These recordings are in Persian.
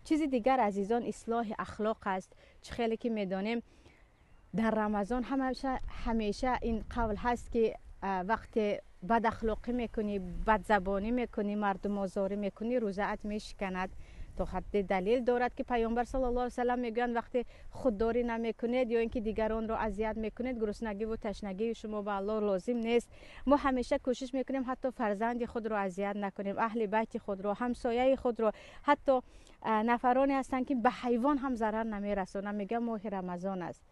چیز دیگر عزیزان اصلاح اخلاق است. چه خیلی که میدانیم در رمضان همیشه این قول هست که وقتی بد اخلاقی میکنی، بد زبانی میکنی، مردم آزاری میکنی، روزه‌ات میشکند. تا حد دلیل دارد که پیامبر صلی الله علیه و سلم میگویند وقتی خودداری نمیکنید یا اینکه دیگران را اذیت میکنید، گرسنگی و تشنگی شما به الله لازم نیست. ما همیشه کوشش میکنیم حتی فرزند خود را اذیت نکنیم، اهل بیت خود را، همسایه خود را، حتی نفرانی هستند که به حیوان هم ضرر نمیرسونند. میگم ماه رمضان است.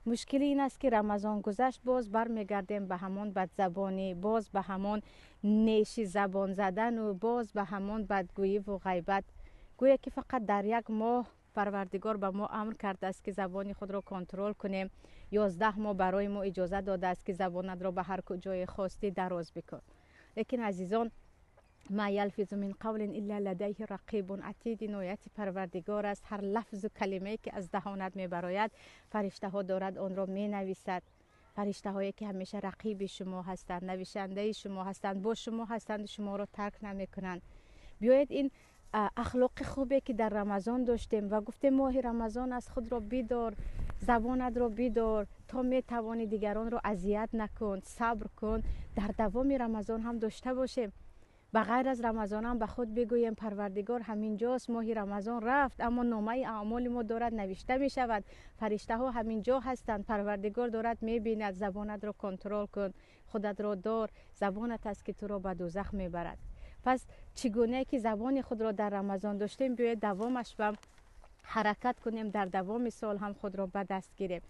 مشکل این است که رمضان گذشت باز برمیگردیم به همان بدزبانی، باز به همان نیشی زبان زدن و باز به همان بدگویی و غیبت. گویا که فقط در یک ماه پروردگار به ما امر کرده است که زبان خود را کنترل کنیم. 11 ماه برای ما اجازه داده است که زبانت را به هر کجای خواستی دراز بکن. لیکن عزیزان، ما یلفظ من قول الا لدیه رقیب عتید. عنایت پروردگار است. هر لفظ و کلمه که از دهانت میبراید فرشته ها دارد آن را می نویسد. فرشته هایی که همیشه رقیب شما هستند، نویسنده شما هستند، با شما هستند، شما را ترک نمی کنند. بیایید این اخلاق خوبی که در رمضان داشتیم و گفتیم ماه رمضان است، خود را بیدار، زبانت را بیدار تا می توانی دیگران را اذیت نکن، صبر کن، در دوام رمضان هم داشته باشیم. به غیر از رمضان هم به خود بگوییم پروردگار همینجاست، ماه رمضان رفت اما نامه اعمال ما دارد نوشته می شود، فرشته ها همینجا هستند، پروردگار دارد می بیند. زبانت را کنترل کن، خودت را دار، زبانت است که تو را به دوزخ می برد. پس چگونه که زبان خود را در رمضان داشتیم بیاید دوامش و حرکت کنیم، در دوام سال هم خود را به دست گیریم.